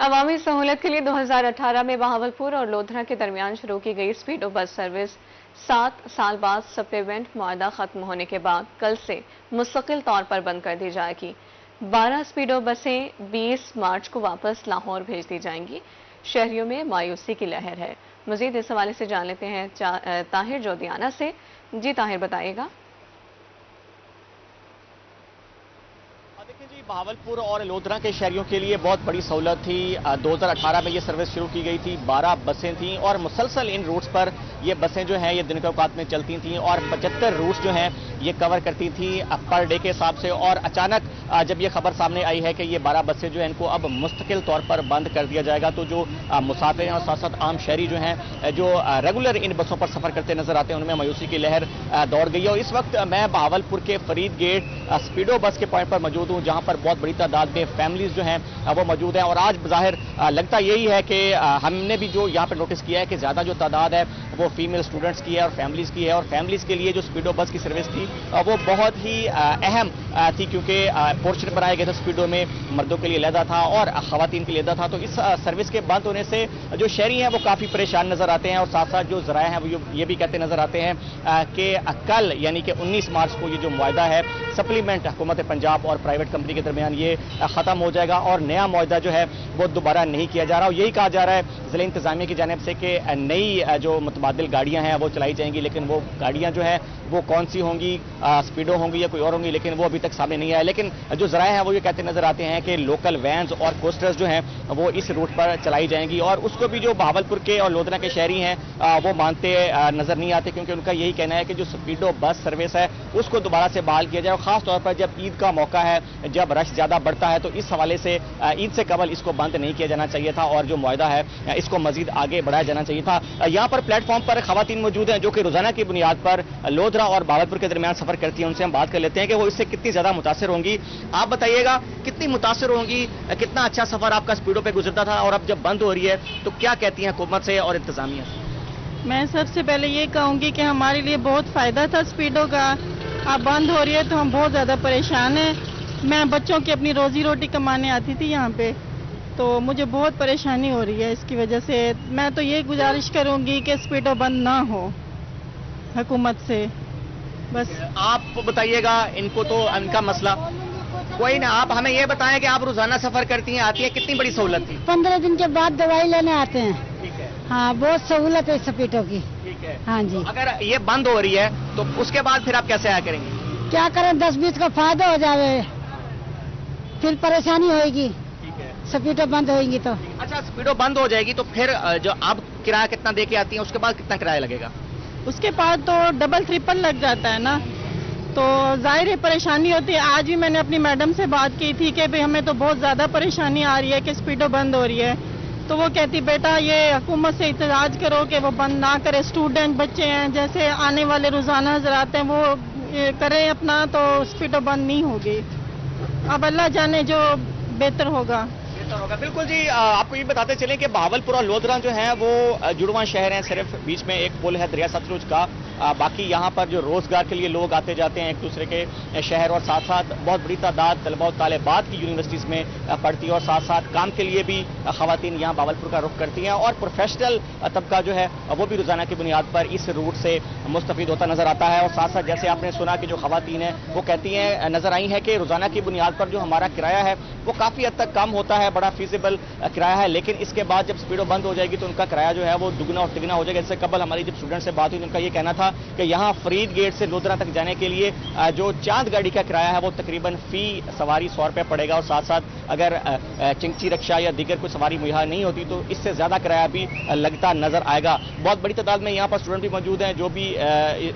अवामी सहूलत के लिए 2018 में बहावलपुर और लोधरा के दरमियान शुरू की गई स्पीडो बस सर्विस 7 साल बाद सप्लीमेंट मुआहदा खत्म होने के बाद कल से मुस्तकिल तौर पर बंद कर दी जाएगी। 12 स्पीडो बसें 20 मार्च को वापस लाहौर भेज दी जाएंगी। शहरियों में मायूसी की लहर है। मजीद इस हवाले से जान लेते हैं ताहिर जोदियाना से। जी ताहिर, बताइएगा। देखिए जी, बहावलपुर और लोधरा के शहरियों के लिए बहुत बड़ी सहूलत थी। 2018 में ये सर्विस शुरू की गई थी। 12 बसें थीं और मुसलसल इन रूट्स पर ये बसें जो हैं ये दिन के औकात में चलती थीं और 75 रूट्स जो हैं ये कवर करती थी पर डे के हिसाब से। और अचानक जब ये खबर सामने आई है कि ये 12 बसें जो हैं इनको अब मुस्तकिल तौर पर बंद कर दिया जाएगा, तो जो मुसाफिर हैं और साथ साथ आम शहरी जो हैं जो रेगुलर इन बसों पर सफर करते नजर आते हैं उनमें मायूसी की लहर दौड़ गई है। और इस वक्त मैं बहावलपुर के फरीद गेट स्पीडो बस के पॉइंट पर मौजूद हूँ, जहां पर बहुत बड़ी तादाद में फैमिलीज जो हैं वो मौजूद हैं। और आज बज़ाहिर लगता यही है कि हमने भी जो यहाँ पर नोटिस किया है कि ज्यादा जो तादाद है वो फीमेल स्टूडेंट्स की है और फैमिलीज की है। और फैमिलीज के लिए जो स्पीडो बस की सर्विस थी वो बहुत ही अहम थी, क्योंकि पोर्शन बनाया गया था स्पीडो में, मर्दों के लिए अलहदा था और खवातीन के लिए अलहदा था। तो इस सर्विस के बंद होने से जो शहरी हैं वो काफी परेशान नजर आते हैं और साथ साथ जो जराए हैं वो ये भी कहते नजर आते हैं कि कल यानी कि 19 मार्च को ये जो मुआहदा है सप्लीमेंट हुकूमत पंजाब और प्राइवेट कंपनी के दरमियान ये खत्म हो जाएगा और नया मुआहदा जो है वो दोबारा नहीं किया जा रहा। और यही कहा जा रहा है जिला इंतजामिया की जानिब से कि नई जो मुतबादिल गाड़ियां हैं वो चलाई जाएंगी, लेकिन वो गाड़ियां जो है वो कौन सी होंगी, स्पीडो होंगी या कोई और होंगी, लेकिन वो अभी तक सामने नहीं आया। लेकिन जो जराए हैं वो ये कहते नजर आते हैं कि लोकल वैन्स और कोस्टर्स जो हैं वो इस रूट पर चलाई जाएंगी। और उसको भी जो बहावलपुर के और लोधरा के शहरी हैं वो मानते नजर नहीं आते, क्योंकि उनका यही कहना है कि जो स्पीडो बस सर्विस है उसको दोबारा से बहाल किया जाए। और खास तौर पर जब ईद का मौका है, जब रश ज्यादा बढ़ता है, तो इस हवाले से ईद से कबल इसको बंद नहीं किया जाना चाहिए था और जो मुआहदा है इसको मजीद आगे बढ़ाया जाना चाहिए था। यहाँ पर प्लेटफॉर्म पर खवातीन मौजूद हैं जो कि रोजाना की बुनियाद पर लोधरा और बहावलपुर के दरमियान सफर करती हैं। उनसे हम बात कर लेते हैं कि वो इससे कितनी ज्यादा मुतासिर होंगी। आप बताइएगा कितनी मुतासिर होंगी, कितना अच्छा सफर आपका स्पीडो पे गुजरता था और अब जब बंद हो रही है तो क्या कहती हैं हुकूमत से और इंतजामिया से? मैं सबसे पहले ये कहूंगी कि हमारे लिए बहुत फायदा था स्पीडो का, अब बंद हो रही है तो हम बहुत ज्यादा परेशान हैं। मैं बच्चों की अपनी रोजी रोटी कमाने आती थी यहाँ पे, तो मुझे बहुत परेशानी हो रही है इसकी वजह से। मैं तो ये गुजारिश करूंगी कि स्पीडो बंद ना हो हुकूमत से, बस। आप बताइएगा इनको, तो इनका मसला कोई ना। आप हमें ये बताएं कि आप रोजाना सफर करती हैं, आती हैं, कितनी बड़ी सहूलत थी? 15 दिन के बाद दवाई लेने आते हैं। ठीक है। हाँ, बहुत सहूलत है स्पीडो की। ठीक है। हाँ जी। अगर ये बंद हो रही है तो उसके बाद फिर आप कैसे आया करेंगे? क्या करें, 10-20 का फायदा हो जावे, फिर परेशानी होगी। स्पीडो बंद होगी तो। अच्छा, स्पीडो बंद हो जाएगी तो फिर जो आप किराया कितना दे के आती हैं उसके बाद कितना किराया लगेगा? उसके बाद तो डबल ट्रिपल लग जाता है ना, तो जाहिर है परेशानी होती है। आज भी मैंने अपनी मैडम से बात की थी कि भाई हमें तो बहुत ज्यादा परेशानी आ रही है कि स्पीडो बंद हो रही है, तो वो कहती बेटा ये हुकूमत से इतराज करो कि वो बंद ना करे। स्टूडेंट बच्चे हैं, जैसे आने वाले रोजाना हजरात हैं, वो करें अपना, तो स्पीडो बंद नहीं होगी। अब अल्लाह जाने जो बेहतर होगा। बिल्कुल जी, आपको ये बताते चलें कि बहावलपुर और लोधरा जो हैं वो जुड़वां शहर हैं। सिर्फ बीच में एक पुल है दरिया सतलुज का, बाकी यहाँ पर जो रोजगार के लिए लोग आते जाते हैं एक दूसरे के शहर, और साथ साथ बहुत बड़ी तादाद तलबा और तालिबात की यूनिवर्सिटीज में पढ़ती है और साथ साथ काम के लिए भी खवातीन यहाँ बहावलपुर का रुख करती हैं। और प्रोफेशनल तबका जो है वो भी रोजाना की बुनियाद पर इस रूट से मुस्तफीद होता नजर आता है। और साथ साथ जैसे आपने सुना कि जो खवातीन है वो कहती हैं नजर आई है कि रोजाना की बुनियाद पर जो हमारा किराया है वो काफी हद तक कम होता है, बड़ा फीसिबल किराया है, लेकिन इसके बाद जब स्पीडो बंद हो जाएगी तो उनका किराया जो है वो दुगना और तिगना हो जाएगा। इससे कबल हमारी जब स्टूडेंट से बात हुई तो उनका ये कहना था कि यहाँ फरीद गेट से लोधरा तक जाने के लिए जो चांद गाड़ी का किराया है वो तकरीबन फी सवारी 100 रुपये पड़ेगा, और साथ साथ अगर चिंची रिक्शा या दीगर कोई सवारी मुहैया नहीं होती तो इससे ज्यादा किराया भी लगता नजर आएगा। बहुत बड़ी तादाद में यहाँ पर स्टूडेंट भी मौजूद हैं जो भी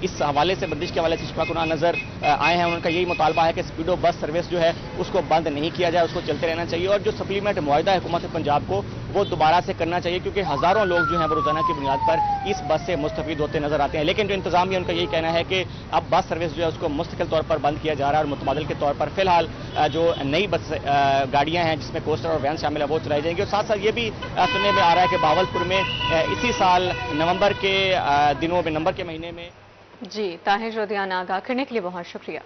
इस हवाले से, बंदिश के हवाले से शिकवा नजर आए हैं। उनका यही मुतालबा है कि स्पीडो बस सर्विस जो है उसको बंद नहीं किया जाए, उसको चलते रहना चाहिए और जो सप्लीमेंट मुआहदा है हुकूमत पंजाब को वो दोबारा से करना चाहिए, क्योंकि हजारों लोग जो हैं वो रोजाना की बुनियाद पर इस बस से मुस्तफीद होते नजर आते हैं। लेकिन जो इंतजामिया उनका यही कहना है कि अब बस सर्विस जो है उसको मुस्तकिल तौर पर बंद किया जा रहा है और मुतबादिल के तौर पर फिलहाल जो नई बस गाड़ियां हैं जिसमें कोस्टर और वैन शामिल है वो चलाई जाएंगी। और साथ साथ ये भी सुनने में आ रहा है कि बहावलपुर में इसी साल नवंबर के दिनों में, नवंबर के महीने में। जी ताहिर जोदियाना आगाह करने के लिए बहुत शुक्रिया।